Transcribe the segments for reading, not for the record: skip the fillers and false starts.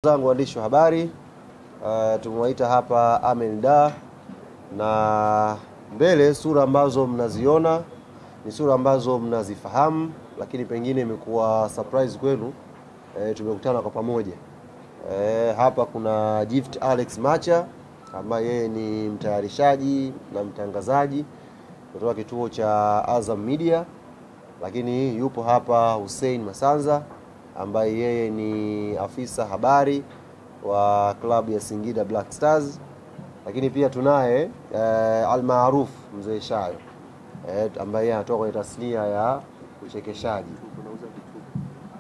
Zangu waandishi wa habari, tumewaita hapa Amen Dar, na mbele sura ambazo mnaziona ni sura ambazo mnazifahamu, lakini pengine imekuwa surprise kwenu. Tumekutana kwa pamoja. Hapa kuna Gift Alex Macha ambaye yeye ni mtayarishaji na mtangazaji kutoka kituo cha Azam Media, lakini yupo hapa Hussein Masanza ambaye yeye ni afisa habari wa klabu ya Singida Black Stars, lakini pia tunaye almaruf Mzee Shayo ambaye anatoka kwenye tasnia ya uchekeshaji.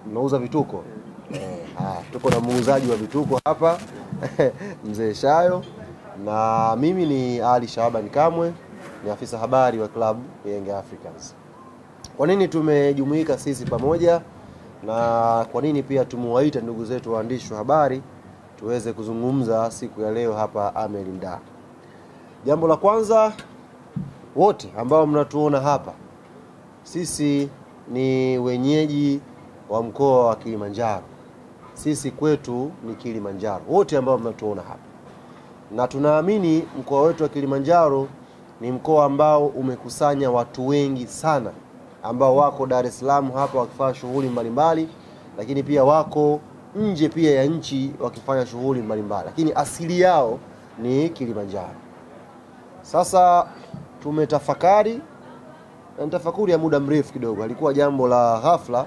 Tunauza vituko. Tuko na muuzaji wa vituko hapa Mzee Shayo, na mimi ni Ali Shaban Kamwe, ni afisa habari wa klabu ya Young Africans. Kwa nini tumejumuika sisi pamoja, na kwa nini pia tumuwaita ndugu zetu waandishi wa habari tuweze kuzungumza siku ya leo hapa Amen Dar? Jambo la kwanza, wote ambao mnatuona hapa, sisi ni wenyeji wa mkoa wa Kilimanjaro. Sisi kwetu ni Kilimanjaro, wote ambao mnatuona hapa. Na tunaamini mkoa wetu wa Kilimanjaro ni mkoa ambao umekusanya watu wengi sana ambao wako Dar es Salaam hapa wakifanya shughuli mbalimbali, lakini pia wako nje pia ya nchi wakifanya shughuli mbalimbali, lakini asili yao ni Kilimanjaro. Sasa tumetafakari, na tafakuri ya muda mrefu kidogo, halikuwa jambo la ghafla,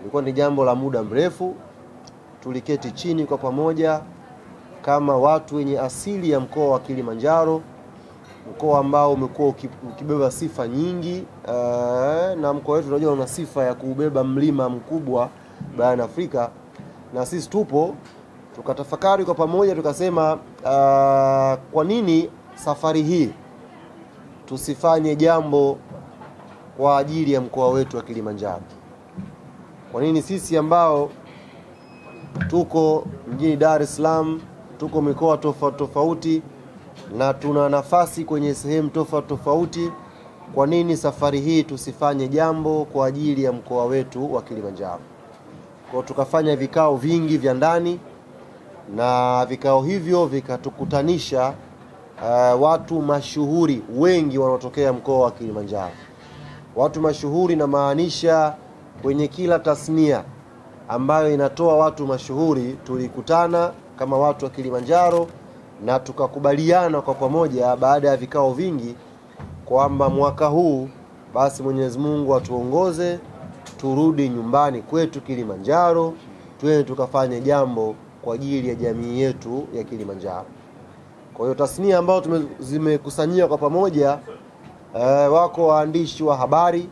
ilikuwa ni jambo la muda mrefu. Tuliketi chini kwa pamoja kama watu wenye asili ya mkoa wa Kilimanjaro, mkoa ambao umekuwa ukibeba sifa nyingi, na mkoa wetu unajua una sifa ya kubeba mlima mkubwa barani Afrika. Na sisi tupo tukatafakari kwa pamoja, tukasema kwa nini safari hii tusifanye jambo kwa ajili ya mkoa wetu wa Kilimanjaro? Kwa nini sisi ambao tuko mjini Dar es Salaam, tuko mikoa tofauti na tuna nafasi kwenye sehemu tofauti, kwa nini safari hii tusifanye jambo kwa ajili ya mkoa wetu wa Kilimanjaro? Kwa tukafanya vikao vingi vya ndani, na vikao hivyo vikatukutanisha watu mashuhuri wengi wanaotokea mkoa wa Kilimanjaro. Watu mashuhuri na maanisha kwenye kila tasnia ambayo inatoa watu mashuhuri, tulikutana kama watu wa Kilimanjaro na tukakubaliana kwa pamoja baada ya vikao vingi kwamba mwaka huu basi Mwenyezi Mungu atuongoze, turudi nyumbani kwetu Kilimanjaro, twende tukafanye jambo kwa ajili ya jamii yetu ya Kilimanjaro. Kwa hiyo tasnia ambao zimekusanyika kwa pamoja, wako waandishi wa habari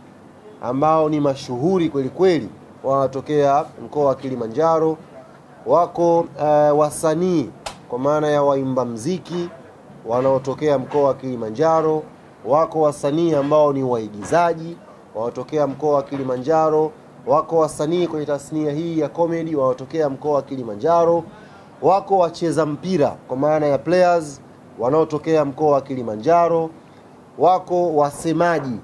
ambao ni mashuhuri kweli kweli wanatokea mkoa wa Kilimanjaro, wako wasanii kwa maana ya waimba mziki wanaotokea mkoa wa Kilimanjaro, wako wasanii ambao ni waigizaji wanatokea mkoa wa Kilimanjaro, wako wasanii kwenye tasnia hii ya comedy wanatokea mkoa wa Kilimanjaro, wako wacheza mpira kwa maana ya players wanaotokea mkoa wa Kilimanjaro, wako wasemaji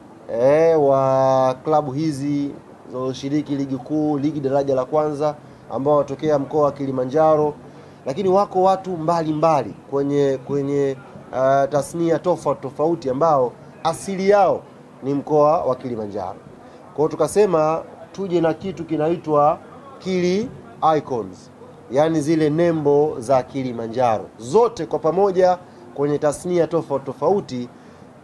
wa klabu hizi zinazoshiriki ligi kuu, ligi daraja la kwanza ambao wanatokea mkoa wa Kilimanjaro, lakini wako watu mbalimbali kwenye tasnia tofauti ambao asili yao ni mkoa wa Kilimanjaro. Kwa hiyo tukasema tuje na kitu kinaitwa Kili Icons, yani zile nembo za Kilimanjaro zote kwa pamoja kwenye tasnia tofauti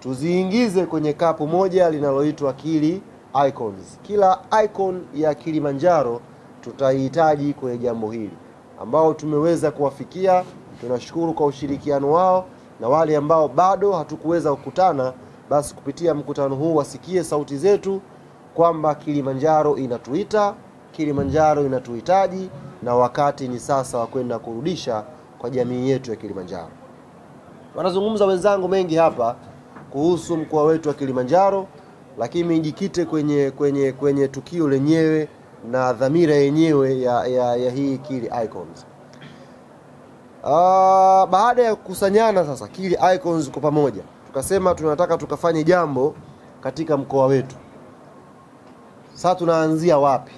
tuziingize kwenye kapu moja linaloitwa Kili Icons. Kila icon ya Kilimanjaro tutahitaji kwenye jambo hili, ambao tumeweza kuwafikia. Tunashukuru kwa ushirikiano wao, na wale ambao bado hatukuweza kukutana, basi kupitia mkutano huu wasikie sauti zetu kwamba Kilimanjaro inatuita, Kilimanjaro inatuhitaji, na wakati ni sasa wa kwenda kurudisha kwa jamii yetu ya Kilimanjaro. Wanazungumza wenzangu mengi hapa kuhusu mkoa wetu wa Kilimanjaro, lakini nijikite kwenye tukio lenyewe na dhamira yenyewe ya hii Kili Icons. Baada ya kukusanyana sasa Kili Icons kwa pamoja, tukasema tunataka tukafanye jambo katika mkoa wetu. Sasa tunaanzia wapi?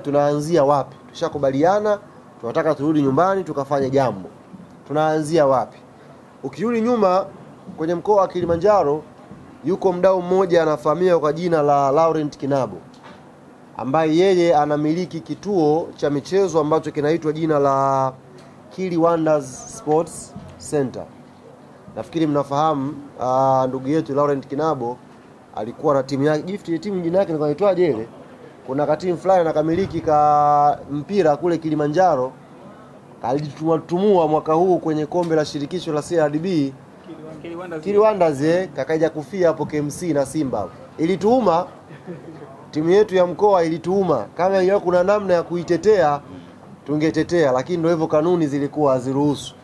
Tunaanzia wapi? Tushakubaliana tunataka turudi nyumbani tukafanye jambo. Tunaanzia wapi? Ukirudi nyuma kwenye mkoa wa Kilimanjaro, yuko mdau mmoja anafahamika kwa jina la Laurent Kinabo, ambaye yeye anamiliki kituo cha michezo ambacho kinaitwa jina la Kili Wonders Sports Center. Nafikiri mnafahamu ndugu yetu Laurent Kinabo alikuwa na timu yake, Gift timu jina yake inaitwa Jele. Kuna katimu fulani anakamiliki ka mpira kule Kilimanjaro, alitumwa mwaka huu kwenye kombe la shirikisho la CRDB. Kili Wonders kakaja kufia hapo KMC na Simba. Ilituuma timu yetu ya mkoa, ilituuma. Kama hiyo kuna namna ya kuitetea tungetetea, lakini ndio hivyo, kanuni zilikuwa haziruhusu.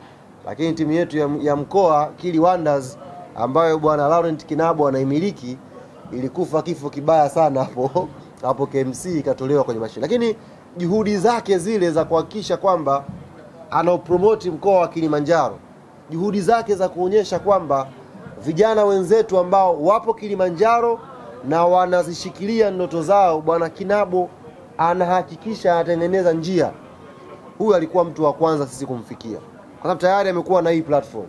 Lakini timu yetu ya mkoa Kili Wonders ambayo bwana Laurent Kinabo anaimiliki ilikufa kifo kibaya sana hapo KMC, ikatolewa kwenye mashindano. Lakini juhudi zake zile za kuhakikisha kwamba anaopromote mkoa wa Kilimanjaro, juhudi zake za kuonyesha kwamba vijana wenzetu ambao wapo Kilimanjaro na wanazishikilia ndoto zao, bwana Kinabo anahakikisha atengeneza njia. Huyu alikuwa mtu wa kwanza sisi kumfikia, kwa sababu tayari amekuwa na hii platform.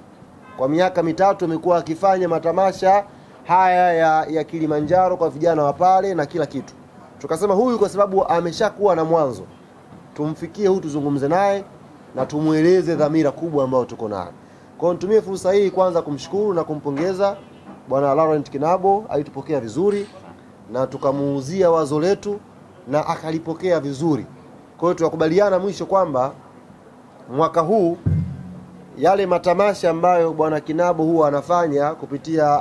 Kwa miaka mitatu amekuwa akifanya matamasha haya ya Kilimanjaro kwa vijana wa pale na kila kitu. Tukasema huyu kwa sababu ameshakuwa na mwanzo, tumfikie huyu, tuzungumze naye na tumueleze dhamira kubwa ambayo tuko nayo. Kwa nitumie fursa hii kwanza kumshukuru na kumpongeza bwana Laurent Kinabo. Alitupokea vizuri na tukamuuzia wazo letu na akalipokea vizuri. Kwa hiyo tukakubaliana mwisho kwamba mwaka huu yale matamasha ambayo bwana Kinabo huwa anafanya kupitia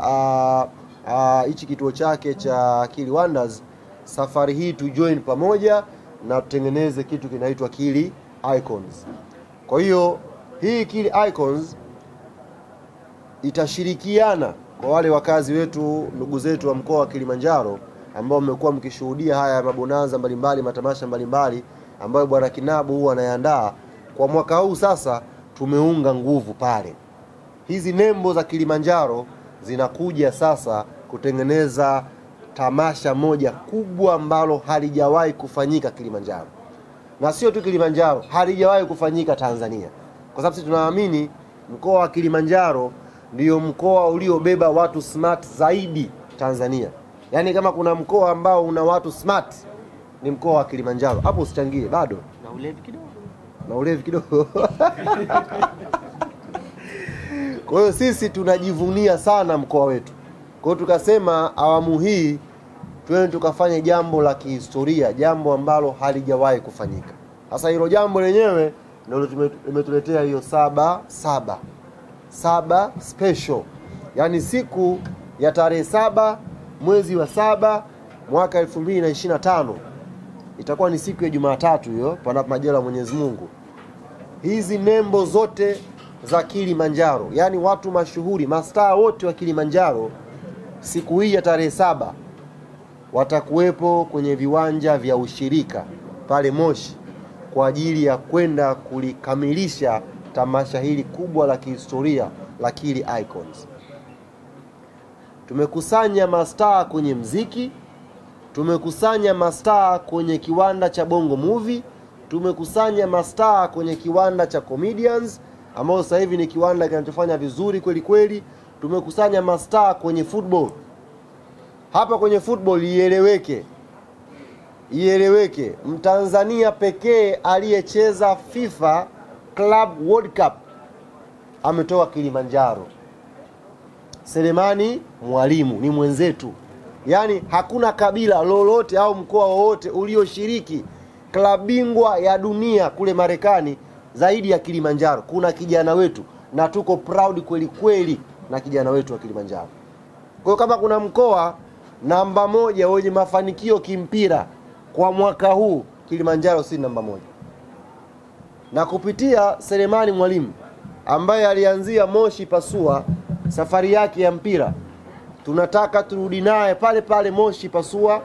hichi kituo chake cha Kili Wonders, safari hii tu join pamoja na tutengeneze kitu kinaitwa Kili Icons. Kwa hiyo hii Kili Icons itashirikiana kwa wale wakazi wetu, ndugu zetu wa mkoa wa Kilimanjaro ambao mmekuwa mkishuhudia haya mabonanza mbalimbali, matamasha mbalimbali ambayo bwana Kinabo huwa anayaandaa. Kwa mwaka huu sasa tumeunga nguvu pale. Hizi nembo za Kilimanjaro zinakuja sasa kutengeneza tamasha moja kubwa ambalo halijawahi kufanyika Kilimanjaro. Na sio tu Kilimanjaro, halijawahi kufanyika Tanzania. Kwa sababu sisi tunaamini mkoa wa Kilimanjaro ndio mkoa uliobeba watu smart zaidi Tanzania. Yaani kama kuna mkoa ambao una watu smart ni mkoa wa Kilimanjaro. Hapo usichangie bado. Na ulevi kidogo. Kwa hiyo sisi tunajivunia sana mkoa wetu. Kwa hiyo tukasema awamu hii twende tukafanye jambo la kihistoria, jambo ambalo halijawahi kufanyika. Sasa hilo jambo lenyewe ndio limetuletea hiyo 7 special. Yaani siku ya tarehe 7 mwezi wa 7 mwaka 2025 itakuwa ni siku ya Jumatatu hiyo, panapo majaliwa Mwenyezi Mungu. Hizi nembo zote za Kilimanjaro, yani watu mashuhuri, mastaa wote wa Kilimanjaro, siku hii ya tarehe 7 watakuwepo kwenye viwanja vya ushirika pale Moshi kwa ajili ya kwenda kulikamilisha tamasha hili kubwa la kihistoria la Kili Icons. Tumekusanya mastaa kwenye mziki, tumekusanya mastaa kwenye kiwanda cha Bongo Movie, tumekusanya mastaa kwenye kiwanda cha comedians ambao sasa hivi ni kiwanda kinachofanya vizuri kweli kweli, tumekusanya mastaa kwenye football. Hapa kwenye football ieleweke, Mtanzania pekee aliyecheza FIFA Club World Cup ametoka Kilimanjaro. Selemani Mwalimu ni mwenzetu. Yaani hakuna kabila lolote au mkoa wowote ulioshiriki klabu bingwa ya dunia kule Marekani zaidi ya Kilimanjaro. Kuna kijana wetu na tuko proud kweli kweli na kijana wetu wa Kilimanjaro. Kwa hiyo kama kuna mkoa namba 1 wenye mafanikio kimpira kwa mwaka huu, Kilimanjaro si namba 1. Na kupitia Selemani Mwalimu ambaye alianzia Moshi Pasua safari yake ya mpira, tunataka turudi naye pale pale Moshi Pasua,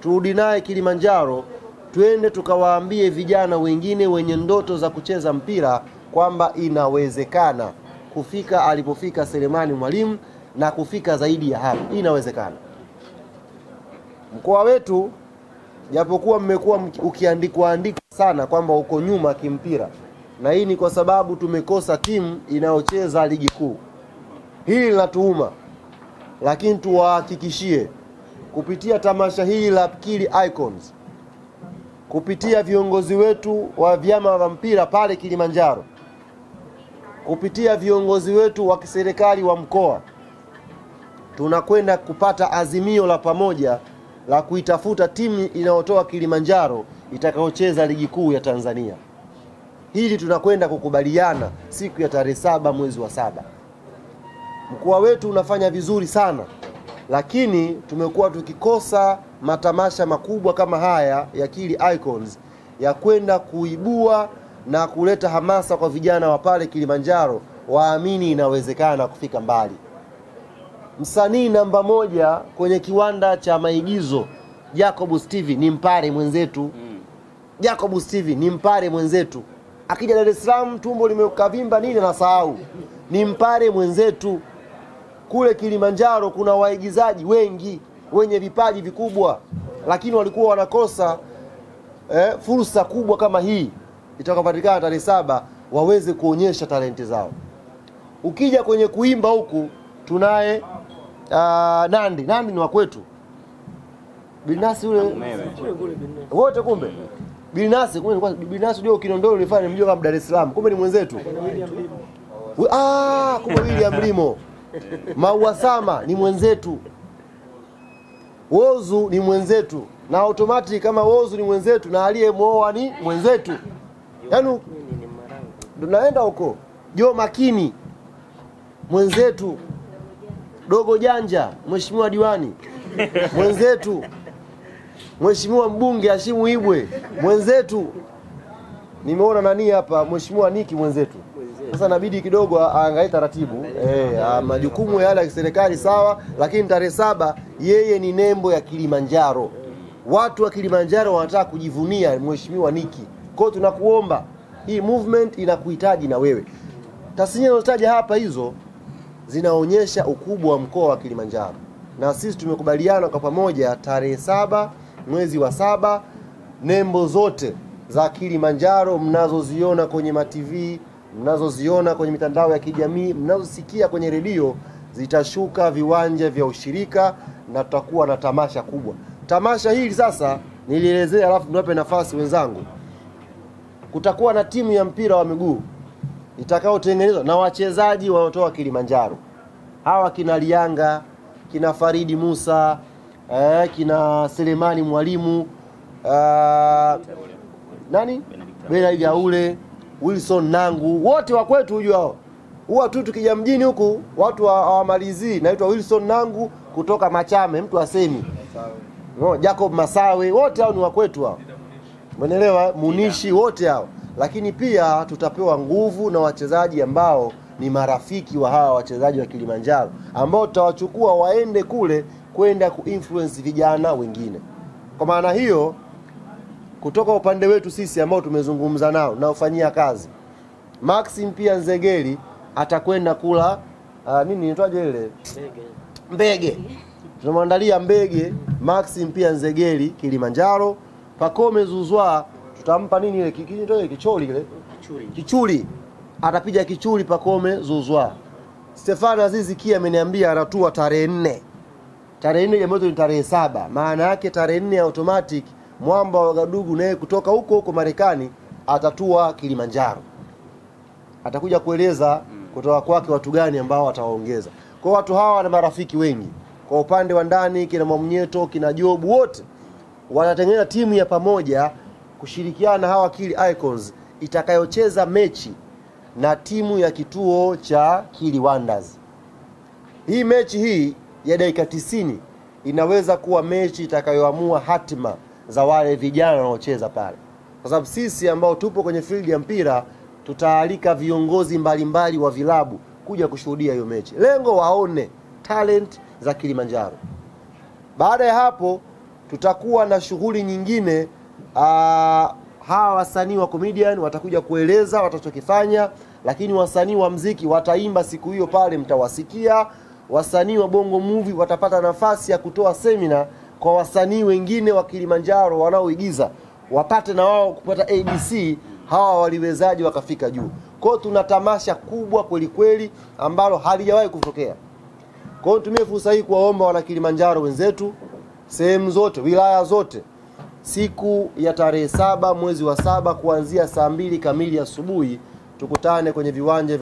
turudi naye Kilimanjaro, twende tukawaambie vijana wengine wenye ndoto za kucheza mpira kwamba inawezekana kufika alipofika Selemani Mwalimu na kufika zaidi ya hapo. Inawezekana. Mkoa wetu japokuwa mmekuwa ukiandikwa sana kwamba uko nyuma kimpira, na hii ni kwa sababu tumekosa timu inayocheza ligi kuu. Hili linatuuma, lakini tuwahakikishie kupitia tamasha hili la Kili Icons, kupitia viongozi wetu wa vyama vya mpira pale Kilimanjaro, kupitia viongozi wetu wa kiserikali wa mkoa, tunakwenda kupata azimio la pamoja la kuitafuta timu inayotoa Kilimanjaro itakayocheza ligi kuu ya Tanzania. Hili tunakwenda kukubaliana siku ya tarehe 7 mwezi wa 7. Mkoa wetu unafanya vizuri sana, lakini tumekuwa tukikosa matamasha makubwa kama haya ya Kili Icons ya kwenda kuibua na kuleta hamasa kwa vijana wa pale Kilimanjaro waamini inawezekana kufika mbali. Msanii namba 1 kwenye kiwanda cha maigizo Jacob Steve ni Mpare mwenzetu. Jacob Steve ni Mpare mwenzetu. Akija Dar es Salaam tumbo limekavimba nini na sahau. Ni Mpare mwenzetu. Kule Kilimanjaro kuna waigizaji wengi wenye vipaji vikubwa, lakini walikuwa wanakosa fursa kubwa kama hii itakayopatikana tarehe 7 waweze kuonyesha talenti zao. Ukija kwenye kuimba huku tunaye Nandi ni wa kwetu. Binasi ule wote kumbe. Binasi ndio Kinondoni nilifanya mjua kama Dar es Salaam. Kumbe ni mwenzetu. Kumbe William Limo. Mauasama ni mwenzetu. Wozu ni mwenzetu. Na automatic kama Wozu ni mwenzetu na aliyemuoa ni mwenzetu. Yaani tunaenda huko. Jo Makini mwenzetu. Dogo Janja mheshimiwa diwani mwenzetu. Mheshimiwa mbunge Hashimu Ibwe mwenzetu. Nimeona nani hapa mheshimiwa Niki mwenzetu. Sasa inabidi kidogo aangalie taratibu. Majukumu yale ya serikali sawa, lakini tarehe 7 yeye ni nembo ya Kilimanjaro. Watu wa Kilimanjaro wanataka kujivunia mheshimiwa Niki. Kwa hiyo tunakuomba, hii movement inakuhitaji na wewe. Tasnia nilizotaja hapa hizo zinaonyesha ukubwa wa mkoa wa Kilimanjaro. Na sisi tumekubaliana kwa pamoja tarehe 7 mwezi wa 7 nembo zote za Kilimanjaro mnazoziona kwenye ma-TV, mnazoziona kwenye mitandao ya kijamii, mnazosikia kwenye redio zitashuka viwanja vya ushirika na tutakuwa na tamasha kubwa. Tamasha hili sasa nilielezea, alafu niwape nafasi wenzangu. Kutakuwa na timu ya mpira wa miguu itakayotengenezwa na wachezaji wanaotoka Kilimanjaro. Hawa kina Lianga, kina Faridi Musa, kina Selemani Mwalimu, Bela Gaule, Wilson Nangu, wote wa kwetu hujua hao. Huwa tu tukija mjini huku watu hawamalizii. Naitwa Wilson Nangu kutoka Machame, mtu asemi. Jacob Masawe, wote hao ni wa kwetu hao. Umeelewa? Munishi, wote hao. Lakini pia tutapewa nguvu na wachezaji ambao ni marafiki wa hawa wachezaji wa Kilimanjaro, ambao tutawachukua waende kule kwenda kuinfluence vijana wengine. Kwa maana hiyo, kutoka upande wetu sisi ambao tumezungumza nao na ufanyia kazi, Maxim pia Nzegeli atakwenda kula nini inaitwaje ile? Mbege. Tunamwandalia mbege Maxim pia Nzegeli Kilimanjaro. Pacome Zouzoua tutampa nini ile kicholi ile? Kichuli. Atapiga kichuli Pacome Zouzoua. Stefano Azizi Kia ameniambia anatua tarehe 4. Tarehe 4 ambayo ni tarehe 7. Maana yake tarehe 4 automatic Mwamba wa Gadugu naye kutoka huko Marekani atatua Kilimanjaro. Atakuja kueleza kutoka kwake watu gani ambao atawaongeza. Kwa watu hawa wana marafiki wengi. Kwa upande wa ndani kina Mwamnyeto, kina Jobu, wote wanatengeneza timu ya pamoja kushirikiana na hawa Kili Icons itakayocheza mechi na timu ya kituo cha Kili Wonders. Hii mechi hii ya dakika 90 inaweza kuwa mechi itakayoamua hatima za wale vijana wanaocheza pale. Kwa sababu sisi ambao tupo kwenye field ya mpira tutaalika viongozi mbalimbali wa vilabu kuja kushuhudia hiyo mechi. Lengo waone talent za Kilimanjaro. Baada ya hapo tutakuwa na shughuli nyingine. Hawa wasanii wa comedian watakuja kueleza watachokifanya, lakini wasanii wa muziki wataimba siku hiyo pale, mtawasikia. Wasanii wa Bongo Movie watapata nafasi ya kutoa seminar kwa wasanii wengine wa Kilimanjaro wanaoigiza, wapate na wao kupata ABC hawa waliwezaji wakafika juu. Kwa hiyo tuna tamasha kubwa kweli kweli ambalo halijawahi kutokea. Kwa hiyo tumie fursa hii kuwaomba wana Kilimanjaro wenzetu sehemu zote, wilaya zote, siku ya tarehe 7 mwezi wa 7 kuanzia saa 2 kamili asubuhi tukutane kwenye viwanja